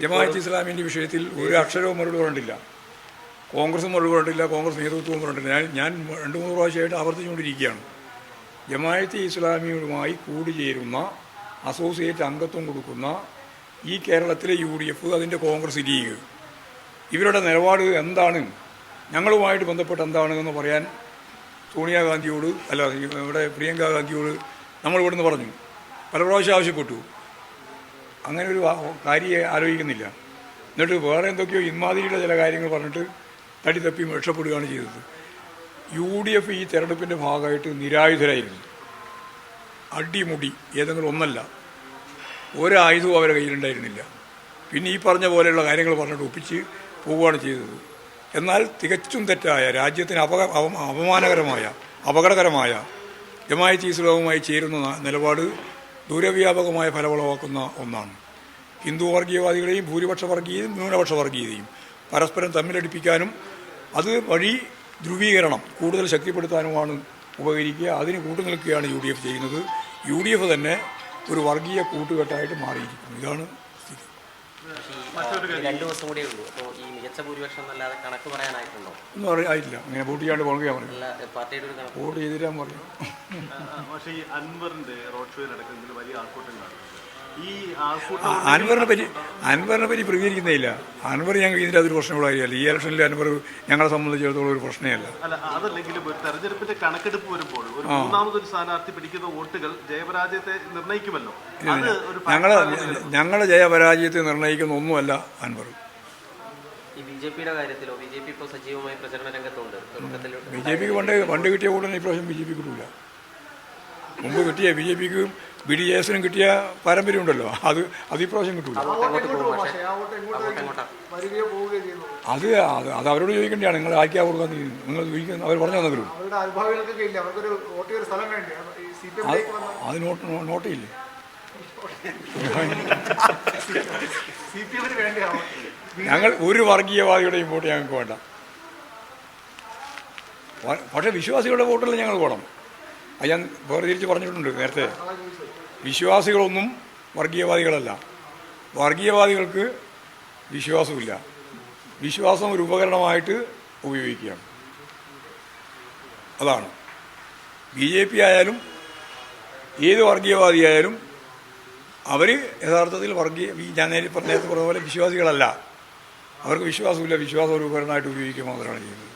ജമാഅത്ത് ഇസ്ലാമിൻ്റെ വിഷയത്തിൽ ഒരു അക്ഷരവും മറുപടി പറഞ്ഞിട്ടില്ല. കോൺഗ്രസും മറുപടി പറഞ്ഞിട്ടില്ല, കോൺഗ്രസ് നേതൃത്വവും പറഞ്ഞിട്ടില്ല. ഞാൻ 2-3 പ്രാവശ്യമായിട്ട് ആവർത്തിച്ചുകൊണ്ടിരിക്കുകയാണ്. ജമാഅത്ത് ഇസ്ലാമിയുമായി കൂടിച്ചേരുന്ന അസോസിയേറ്റ് അംഗത്വം കൊടുക്കുന്ന ഈ കേരളത്തിലെ UDF, അതിൻ്റെ കോൺഗ്രസ് ലീഗ്, ഇവരുടെ നിലപാട് എന്താണ്, ഞങ്ങളുമായിട്ട് ബന്ധപ്പെട്ട് എന്താണെന്ന് പറയാൻ സോണിയാഗാന്ധിയോട് ഇവിടെ പ്രിയങ്ക ഗാന്ധിയോട് നമ്മൾ ഇവിടുന്ന് പറഞ്ഞു, പല പ്രാവശ്യം ആവശ്യപ്പെട്ടു. അങ്ങനെ ഒരു കാര്യം ആലോചിക്കുന്നില്ല. എന്നിട്ട് വേറെ എന്തൊക്കെയോ ഇമാതിരിയുടെ ചില കാര്യങ്ങൾ പറഞ്ഞിട്ട് തട്ടി രക്ഷപ്പെടുകയാണ് ചെയ്തത്. UDF ഈ തെരഞ്ഞെടുപ്പിൻ്റെ ഭാഗമായിട്ട് നിരായുധരായിരുന്നു. അടിമുടി ഏതെങ്കിലും ഒന്നല്ല, ഒരായുധവും അവരുടെ കയ്യിലുണ്ടായിരുന്നില്ല. പിന്നെ ഈ പറഞ്ഞ പോലെയുള്ള കാര്യങ്ങൾ പറഞ്ഞിട്ട് ഒപ്പിച്ച് പോവുകയാണ് ചെയ്തത്. എന്നാൽ തികച്ചും തെറ്റായ, രാജ്യത്തിന് അപകടകരമായ ജമാഅത്ത് ഇസ്ലാമുമായി ചേരുന്ന നിലപാട് ദൂരവ്യാപകമായ ഫലമുളവാക്കുന്ന ഒന്നാണ്. ഹിന്ദു വർഗീയവാദികളെയും ഭൂരിപക്ഷ വർഗീയതയും ന്യൂനപക്ഷ വർഗീയതയും പരസ്പരം തമ്മിലടിപ്പിക്കാനും അത് വഴി ധ്രുവീകരണം കൂടുതൽ ശക്തിപ്പെടുത്താനുമാണ് ഉപകരിക്കുക. അതിന് കൂട്ടുനിൽക്കുകയാണ് UDF ചെയ്യുന്നത്. UDF തന്നെ ഒരു വർഗീയ കൂട്ടുകെട്ടായിട്ട് മാറിയിരിക്കുന്നു. ഇതാണ് സ്ഥിതി. 2 ദിവസം കൂടിയേ ഉള്ളൂ. അപ്പോൾ ഈ മികച്ച ഭൂരിപക്ഷം എന്നല്ലാതെ കണക്ക് പറയാനായിട്ടുണ്ടോ? ഒന്നും ആയിട്ടില്ല. അങ്ങനെ വോട്ട് ചെയ്യാണ്ട് പോകുകയാ പറയും, പാർട്ടിയുടെ ഒരു കണക്ക് വോട്ട് ചെയ്തിരാൻ പറയും. പക്ഷേ ഈ അൻവറിന്റെ റോഡ് ഷോയിൽ നടക്കുന്നതിൽ വലിയ ആൾക്കൂട്ടങ്ങളാണ്. ഈ അൻവറിനെ പറ്റി പ്രതികരിക്കുന്നേയില്ല. അൻവർ ഞങ്ങൾക്ക് ഇതിൻ്റെ അതൊരു പ്രശ്നമുള്ളതല്ല. ഈ ഇലക്ഷനിൽ അൻവർ ഞങ്ങളെ സംബന്ധിച്ചിടത്തോളം ഒരു പ്രശ്നമേ അല്ല. അതല്ലെങ്കിലും ഒരു തെരഞ്ഞെടുപ്പിന്റെ കണക്കെടുപ്പ് വരുമ്പോൾ ഒരു മൂന്നാമതൊരു സ്ഥാനാർത്ഥി പിടിക്കുന്ന വോട്ടുകൾ ജയപരാജയത്തെ നിർണ്ണയിക്കുമല്ലോ. ഞങ്ങളെ ജയപരാജയത്തെ നിർണ്ണയിക്കുന്ന ഒന്നുമല്ല അൻവർ. ഈ BJPയുടെ കാര്യത്തിലോ? BJP ഇപ്പോൾ സജീവമായി പ്രചരണ രംഗത്തുണ്ട്. BJPക്ക് പണ്ട് കിട്ടിയ വോട്ടിന് ഇപ്രാവശ്യം BJP കിട്ടൂല. മുമ്പ് കിട്ടിയ BJPക്ക് BDS-നും കിട്ടിയ പാരമ്പര്യമുണ്ടല്ലോ, അത് ഇപ്രാവശ്യം കിട്ടൂല. അത് അവരോട് ചോദിക്കേണ്ടതാണ്. നിങ്ങൾ ആക്കിയാ കൊടുക്കാൻ നിങ്ങൾ ചോദിക്കുന്ന അവർ പറഞ്ഞു തന്നെങ്കിലും അത് നോട്ട് ചെയ്യില്ലേ? ഞങ്ങൾ ഒരു വർഗീയവാദിയുടെയും വോട്ട് ഞങ്ങൾക്ക് വേണ്ട. പക്ഷേ വിശ്വാസികളുടെ വോട്ടുകൾ ഞങ്ങൾ വേണം. അത് ഞാൻ വേർതിരിച്ച് പറഞ്ഞിട്ടുണ്ട് നേരത്തെ. വിശ്വാസികളൊന്നും വർഗീയവാദികളല്ല. വർഗീയവാദികൾക്ക് വിശ്വാസമില്ല. വിശ്വാസം ഒരു ഉപകരണമായിട്ട് ഉപയോഗിക്കുകയാണ്. അതാണ്. BJP ആയാലും ഏത് വർഗീയവാദിയായാലും അവർ യഥാർത്ഥത്തിൽ ഞാൻ നേരത്തെ പറഞ്ഞ പോലെ വിശ്വാസികളല്ല. അവർക്ക് വിശ്വാസമില്ല. വിശ്വാസം ഒരു ഉപകരണമായിട്ട് ഉപയോഗിക്കുക മാത്രമാണ് ചെയ്യുന്നത്.